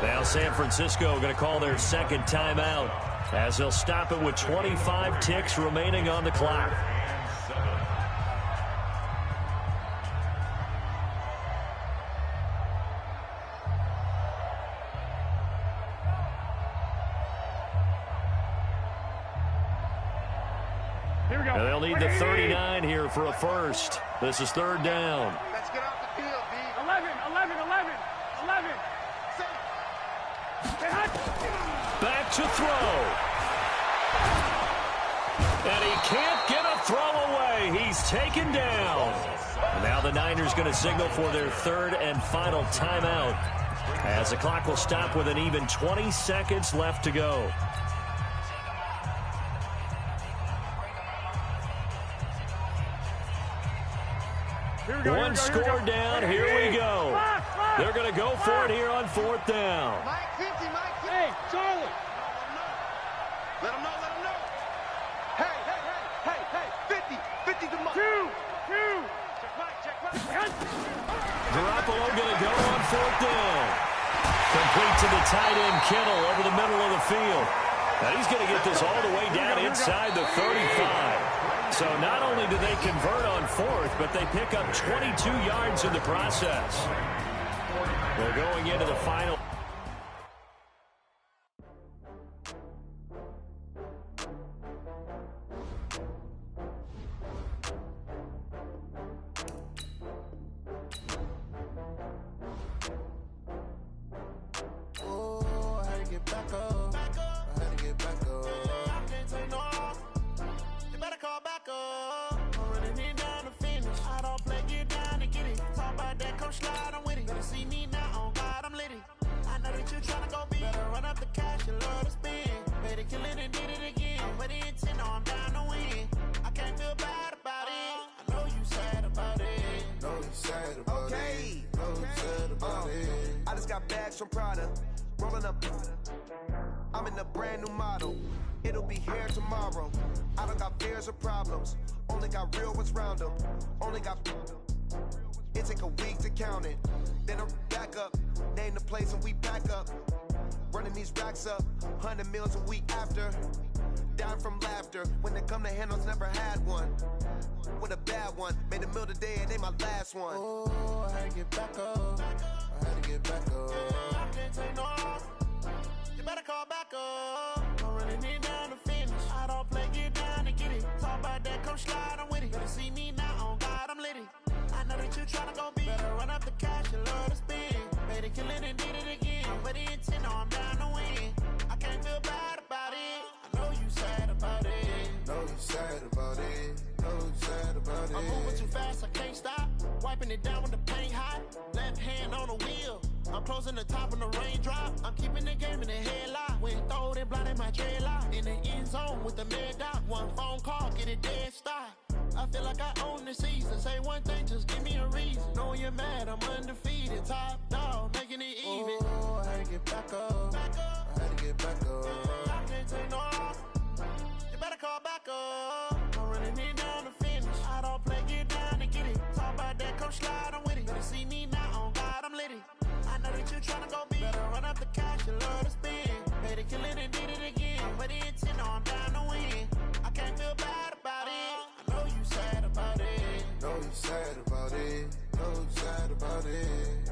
E: Now San Francisco going to call their second timeout as they'll stop it with 25 ticks remaining on the clock.
F: Here we go.
E: And they'll need the 39 here for a first. This is third down.
I: Let's get off the field, B.
F: 11.
E: Back to throw. And he can't get a throw away. He's taken down. And now the Niners going to signal for their third and final timeout as the clock will stop with an even 20 seconds left to go. One score down. Here we go. They're going to go for it here on fourth down.
I: Mike 50.
F: Hey, Charlie.
I: Let him know. Hey, 50 to Mike.
F: Two.
I: Check right.
E: Garoppolo going to go on fourth down. Complete to the tight end, Kittle, over the middle of the field. Now he's going to get this all the way down inside the 35. So not only do they convert on fourth, but they pick up 22 yards in the process. We're going into the final.
B: Oh, I had to get back up. I had to get back up.
C: I can't take no off. You better call back up. I'm running it down to finish. I don't play, get down and get it. Talk about that, come slide, I'm with it. Better see me now, on God, I'm litty. I know that you tryna go big. Better run up the cash, you love to spend. Made it, kill it, and did it again. But the intent, no, I'm down to win. I can't feel bad about it. I know you sad about it.
B: No, you sad about
A: Okay.
B: it. No, you sad about it.
A: I just got bags from Prada. Rolling up. I'm in a brand new model. It'll be here tomorrow. I don't got fears or problems. Only got real ones round them. Only got. It take a week to count it. Then I back up. Name the place and we back up. Running these racks up. 100 meals a week after. Down from laughter. When it come to handles, never had one. With a bad one. Made a meal today and they my last one.
B: Oh, I had to get back up. I had to get back up.
C: I can't take no off. You better call back up. I'm running it down to finish. I don't play, get down and get it. Talk about that, come slide, I'm with it. Better see me now, on God, I'm litty. I know that you tryna go big. Better run up the cash, you love to spend. Made it, kill it, and did it again. But the intent, no, I'm down to win. I can't feel bad about it. I know you sad about it.
B: No, you sad about it. No, you sad about it.
C: I'm moving too fast, I can't stop. Wiping it down with the paint hot. Left hand on the wheel. I'm closing the top on the raindrop. I'm keeping the game in the headlock. When throwed and blinded my dreadlock. In the end zone with the mad dot. One phone call, get it dead stop. I feel like I own the season. Say one thing, just give me a reason. Knowing you're mad, I'm undefeated. Top dog, making it even.
B: Oh, I had to get back up. I had to get back up.
C: I can't take no off. You better call back up. I'm running it down to finish. I don't play, get down and get it. Talk about that, come slide, I'm with it. Better see me now, on God, I'm litty. I know that you tryna go big. Better run up the cash, you love to spend. Made it, kill it, and did it again. But the intent, no, I'm down to win. I can't feel bad about it. I know you sad about it.
B: No, you sad about it. No, you sad about it.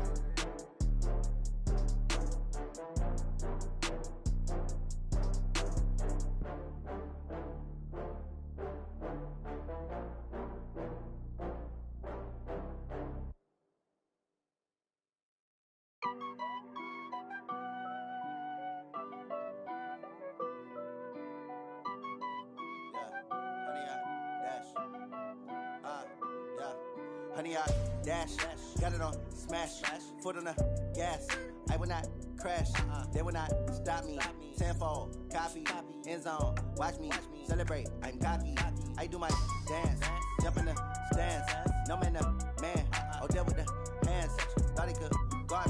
K: Honey, I dash, got it on smash, foot on the gas. I will not crash, they will not stop me. Tenfold, copy, end zone, watch me celebrate. I'm cocky, I do my dance, jump in the stands. No man, the man, oh, there with the hands. Thought he could guard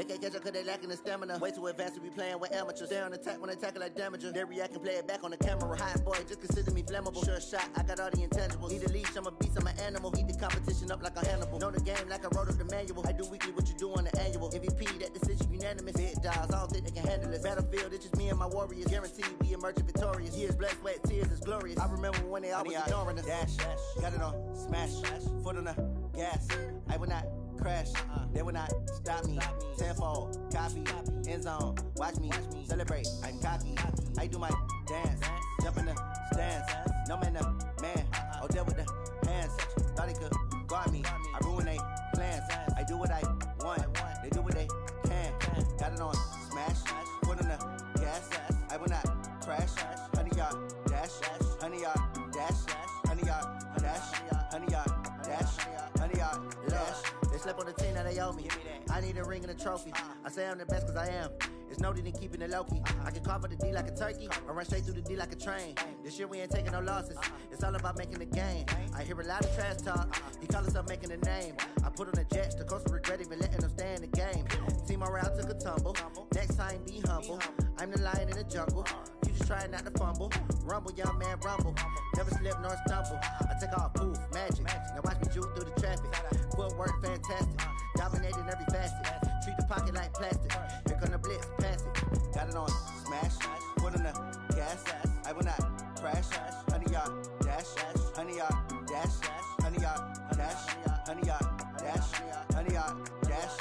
K: They can't catch up cause they lacking the stamina. Way too advanced to be playing with amateurs. Stay on attack when they tackle like damager. They react and play it back on the camera. Hot boy, just consider me flammable. Sure shot, I got all the intangibles. Need a leash, I'm a beast, I'm an animal. Eat the competition up like a Hannibal. Know the game like I wrote up the manual. I do weekly what you do on the annual. MVP, that decision unanimous. Big dogs, I don't think they can handle it. Battlefield, it's just me and my warriors. Guaranteed we emerging victorious. Years, blood, sweat, tears is glorious. I remember when they always ignoring us. Dash, got it on, smash, foot on the gas. I will not crash, they will not stop me. Tenfold, copy, end zone, watch me celebrate. I'm cocky, I do my dance, jump in the stands. No man, man, oh there with the hands. Thought he could guard me, I ruin they plans. I do what I want, they do what they can. Got it on, smash, foot on the gas. I will not crash, 100 yard dash, 100 yard dash, 100 yard dash, 100 yard dash, 100 yard dash. They slept on the team that they owe me. I need a ring and a trophy. I say I'm the best cause I am. It's no need in keeping it low-key. I can carve up the D like a turkey or run straight through the D like a train. This year we ain't taking no losses. It's all about making the game. I hear a lot of trash talk. He call himself making a name. I put on the Jets. The coach regret even letting them stay in the game. Team morale took a tumble. Next time be humble. I'm the lion in the jungle. You just try not to fumble. Rumble, young man, rumble. Never slip nor stumble. I take off, poof, magic. Now watch me juke through the traffic. Footwork fantastic. Dominating every facet. Treat the pocket like plastic. Here come the blitz, pass it. Got it on, smash. Foot on the gas. I will not crash. 100 yard dash. 100 yard dash. 100 yard dash. 100 yard dash. 100 yard dash.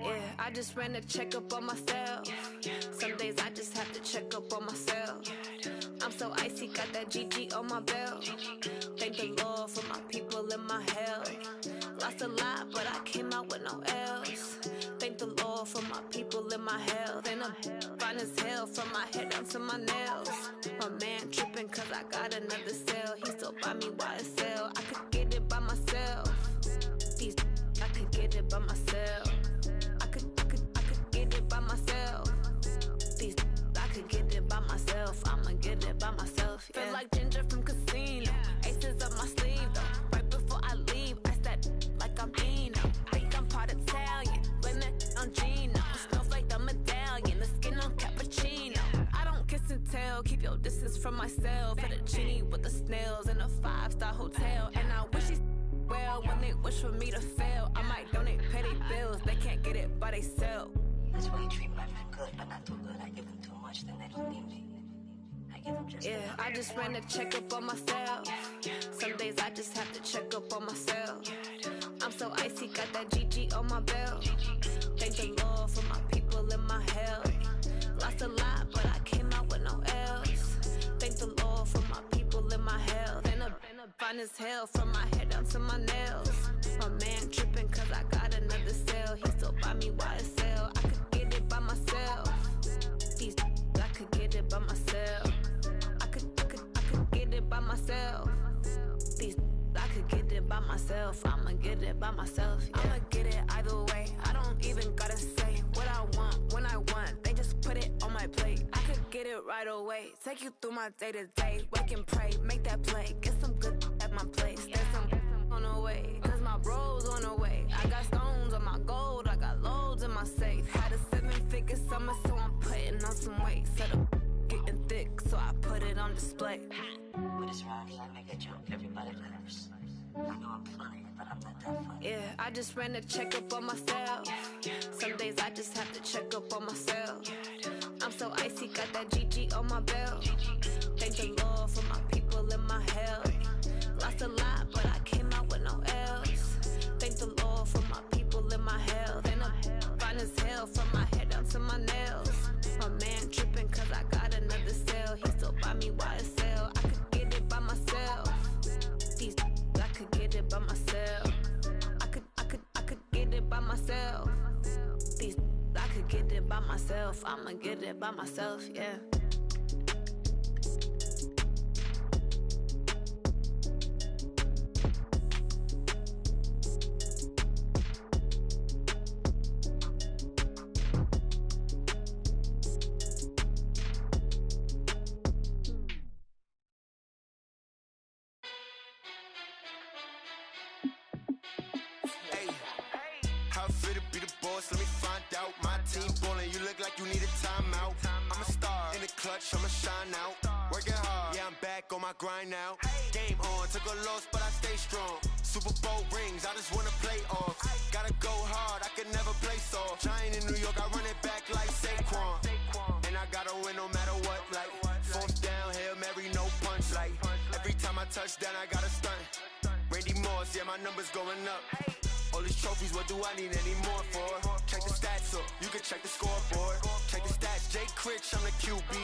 L: Yeah, I just ran a checkup on myself. Some days I just have to check up on myself. I'm so icy, got that GG on my belt. Thank the Lord for my people in my health. Lost a lot, but I came out with no else. Thank the Lord for my people in my health. And I'm fine as hell from my head down to my nails. My man tripping cause I got another cell. He still buy me YSL. I could get it by myself. These I could get it by myself. I could get it by myself. These I could get it by myself. I'ma get it by myself. Yeah. Feel like Ginger from Casino. Aces up my sleeve though. Right before I leave, I said like I'm Dino. Think I'm part Italian. Blame it on Gino. Smells like the medallion. The skin on cappuccino. I don't kiss and tell. Keep your distance from myself. Fettuccine with the snails in a 5-star hotel. And I wish he's well when they wish for me to fail. I might donate petty bills. They can't get it by themselves.
M: That's why you treat my men good, but not too good. I give them too much, then they don't need me. I give them just
L: enough. I just ran a checkup on myself. Some days I just have to check up on myself. I'm so icy, got that GG on my belt. Thank the Lord for my people in my health. Lost a lot, but I came out with no else. Thank the Lord for my people in my health. And I'm fine as hell from my head down to my nails. My man tripping cause I got another cell. He still buy me YSL. I could get it by myself. These I could get it by myself. I could get it by myself. These I could get it by myself. I'ma get it by myself. Yeah. I'ma get it either way. I don't even gotta say what I want when I want. They just put it on my plate. I could get it right away. Take you through my day to day. Wake and pray, make that play. Get some good at my place. There's some on the way. Cause my bro's on the way. I got stones on my gold. I got loads in my safe. Had a 7-figure summer, so I'm putting on some weight. Set up getting thick, so I put it on display.
M: With this round here, I make a joke. Everybody laughs. I know I'm funny, but I'm not that funny.
L: Yeah, I just ran a checkup on myself. Some days I just have to check up on myself. I'm so icy, got that GG on my belt. Thank the Lord for my people in my health. Lost a lot, but I came out with no else. Thank the Lord for my people in my health. And I'm fine as hell from my head down to my nails. My man tripping cause I got another cell. He still buy me YSL. I could get it by myself. These I could get it by myself. I could get it by myself. These I could get it by myself. I'ma get it by myself, yeah.
B: fit to be the boss? Let me find out. My team ballin', you look like you need a timeout. I'm a star in the clutch, I'ma shine out. Working hard, yeah, I'm back on my grind now. Game on, took a loss, but I stay strong. Super Bowl rings, I just wanna play off. Gotta go hard, I can never play soft. Giant in New York, I run it back like Saquon. And I gotta win no matter what, like fourth down, Hail Mary, no punch. Like every time I touch down, I gotta stunt. Randy Moss, yeah, my numbers going up. All these trophies, what do I need any more for? Check the stats up, you can check the scoreboard. Check the stats, Jake Critch, I'm the QB.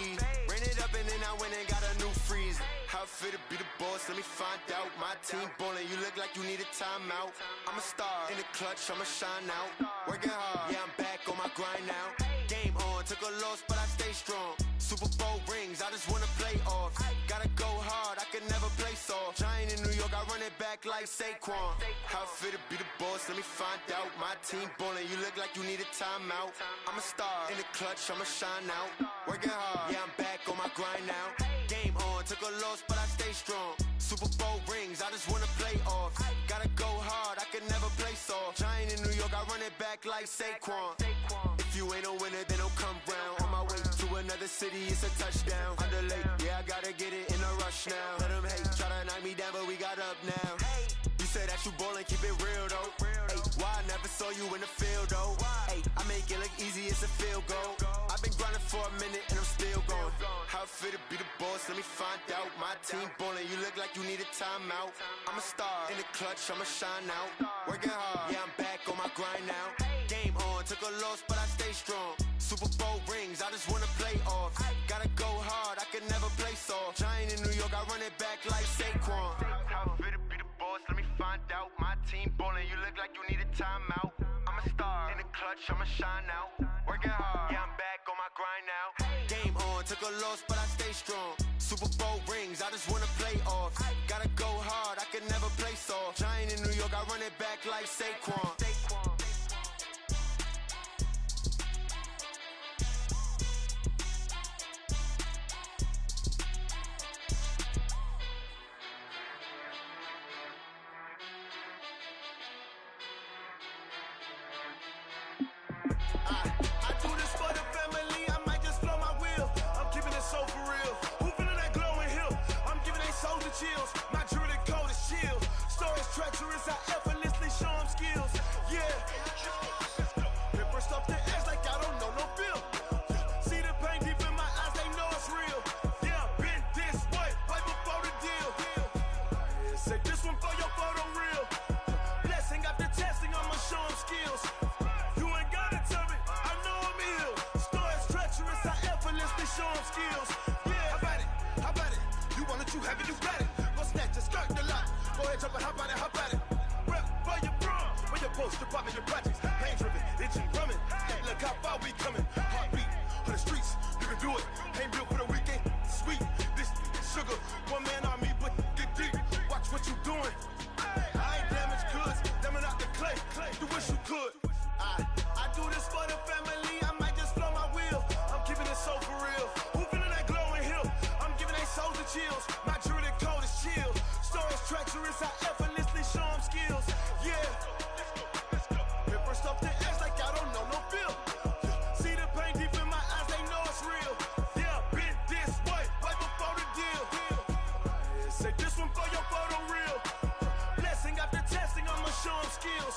B: Ran it up and then I went and got a new freeze. How it fit to be the boss, let me find out. My team ballin', you look like you need a timeout. I'm a star in the clutch, I'ma shine out. Working hard, yeah, I'm back on my grind now. Game on, took a loss, but I stay strong. Super Bowl rings, I just wanna play off. Gotta go hard, I can never play soft. Giant in New York, I run it back like Saquon. How it fit to be the boss, let me find out. My team ballin', you look like you need a timeout. I'm a star in the clutch, I'ma shine out. Working hard, yeah, I'm back on my grind now. Game on, took a loss, but I stay strong. Super Bowl rings, I just wanna play off. Gotta go hard, I can never play soft. Giant in New York, I run it back like Saquon. If you ain't a winner, then don't come round. On my way to another city, it's a touchdown. Underlay, yeah, I gotta get it in a rush now. Let them hate, try to knock me down, but we got up now. You say that you ballin', keep it real though. Hey, why I never saw you in the field though? Hey, I make it look easy, it's a field goal. I've been grinding for a minute and I'm still going. How it fit to be the boss, let me find out. My team ballin', you look like you need a timeout. I'm a star in the clutch, I'ma shine out. Working hard, yeah, I'm back on my grind now. Game on, took a loss, but I stay strong. Super Bowl rings, I just wanna play off. Gotta go hard, I can never play soft. Giant in New York, I run it back like Saquon. How it fit to be the boss, let me find out. My team ballin', you look like you need a timeout. I'm a star in the clutch, I'ma shine out. Working hard, yeah, I'm back on my grind now. Game on, took a loss, but I stay strong. Super Bowl rings, I just wanna play off. Gotta go hard, I can never play soft. Giant in New York, I run it back like Saquon.
C: I do this for the family, I might just blow my wheel. I'm keeping it so for real. Who feeling that glowing hill? I'm giving they soldier chills. My jewelry coat is chill. Stories treacherous, I effortlessly show them skills. Yeah. Paper stuff the edge like I don't know no bill. See the pain deep in my eyes, they know it's real. Yeah, been this way, right before the deal. Say this one for your photo reel. Blessing after testing, I'ma show them skills. Show them skills. Yeah, how about it? You want it, you have it, you got it. Go snatch it, skirt the lot. Go ahead, jump it, how about it? Rep for your bro, for your post, your poppin', your projects. Pain driven, itching, drumming. Look how far we coming. Heartbeat for the streets, you can do it. Ain't built for the weekend. Sweet, this sugar. One man army, but get deep. Watch what you doing. I ain't damaged goods, damn it out the clay. You wish you could. I do this for the family. I might just blow my wheel. I'm keeping it so for real. Who feeling that glowing hill? I'm giving they soldier chills. My jewelry coat is chill. Stories treacherous, I effortlessly show them skills. Yeah. Paper stuff the edge like I don't know no bill. See the pain deep in my eyes, they know it's real. Yeah, been this way, right before the deal. Say this one for your photo reel. Blessing after testing, I'ma show them skills.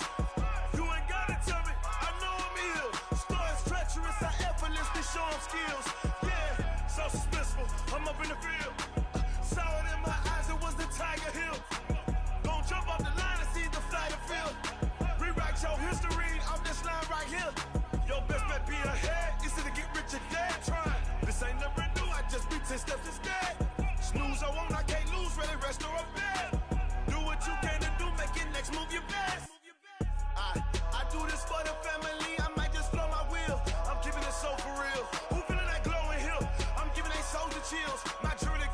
C: You ain't gotta tell me, I know I'm ill. Stories treacherous, I effortlessly show them skills. Yeah, so suspenseful, I'm up in the field. Saw it in my eyes, it was the Tiger Hill. Gon' jump off the line and see the flight of field. Rewrite your history off this line right here. Your best bet be ahead, easy to get rich or dead trying. This ain't never new, I just be 10 steps instead. Snooze I won't, I can't lose, ready, rest or a bed. Do what you can to do, make it next move your best. I do this for the family, I might just blow my wheel. I'm keeping it so for real. Who feeling that glowing hill? I'm giving they soldier chills. My jewelry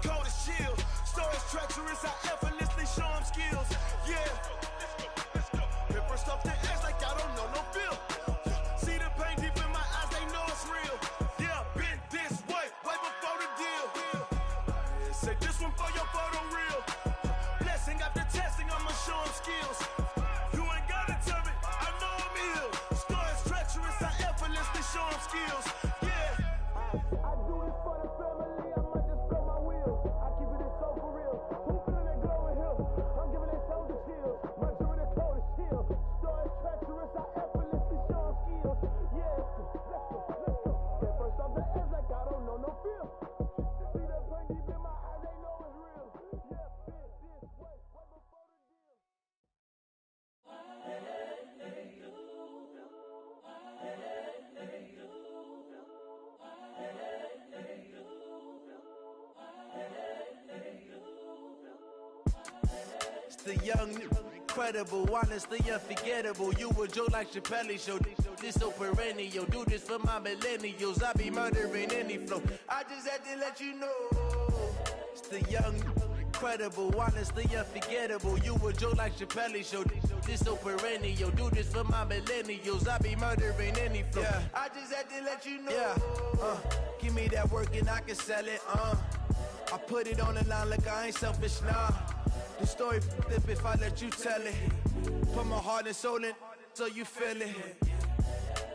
A: the young, incredible, honestly unforgettable. You a joke like Chappelle Show. This so perennial. Do this for my millennials. I be murdering any flow. I just had to let you know. It's the young, incredible, honestly unforgettable. You a joke like Chappelle Show. This so perennial. Do this for my millennials. I be murdering any flow. Yeah. I just had to let you know. Yeah. Give me that work and I can sell it. I put it on the line like I ain't selfish, nah. The story flip if I let you tell it. Put my heart and soul in so you feel it.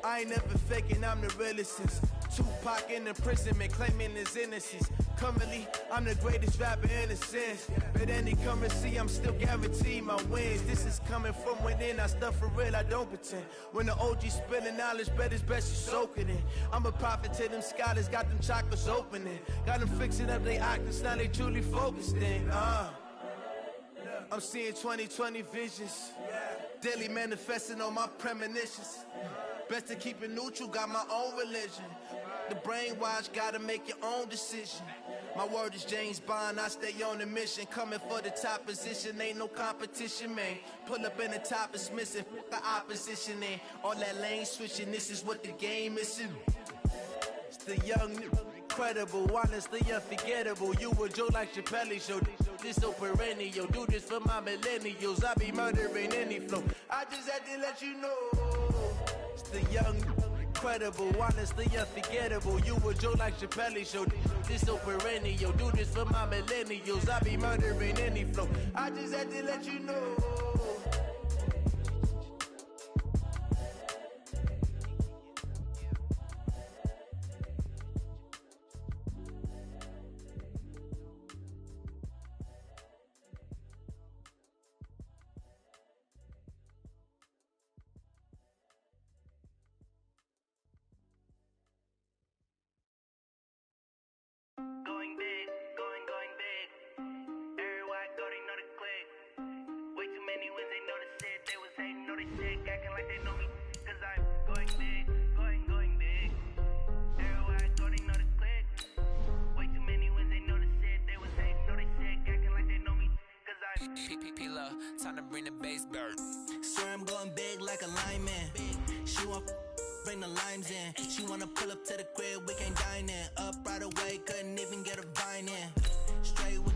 A: I ain't never faking, I'm the realest since Tupac in imprisonment, claiming his innocence. Currently, I'm the greatest rapper in a sense. But any currency, I'm still guaranteed my wins. This is coming from within, I stuff for real, I don't pretend. When the OG spilling knowledge, bet it's best you soak it in. I'm a prophet to them scholars, got them chakras opening. Got them fixing up their octaves, now they truly focused in. I'm seeing 2020 visions. Daily manifesting on my premonitions. Best to keep it neutral, got my own religion. The brainwash, gotta make your own decision. My word is James Bond, I stay on a mission. Coming for the top position, ain't no competition, man. Pull up in the top is missing, the opposition in. All that lane switching, this is what the game is. It's the young, incredible, honestly unforgettable. You a joke like Chappelle Show. This so perennial. Do this for my millennials. I be murdering any flow. I just had to let you know. It's the young, incredible, honestly unforgettable. You a joke like Chappelle Show. This so perennial. Do this for my millennials. I be murdering any flow. I just had to let you know.
N: Going big, going big. Everywhere I go, they know the click. Way too many wins, they know the shit. They was hating, know they sick, acting like they know me. Cause I'm going big, going big. Everywhere I go, they know the click. Way too many wins, they know the shit. They was hating, know they sick, acting like they know me. Cause I'm
O: P-P-P-Love, time to bring the bass back.
K: Swear I'm going big like a lineman. She want bring the limes in. She wanna pull up to the crib, we can't dine in. Up right away, couldn't even get a vine in. Straight with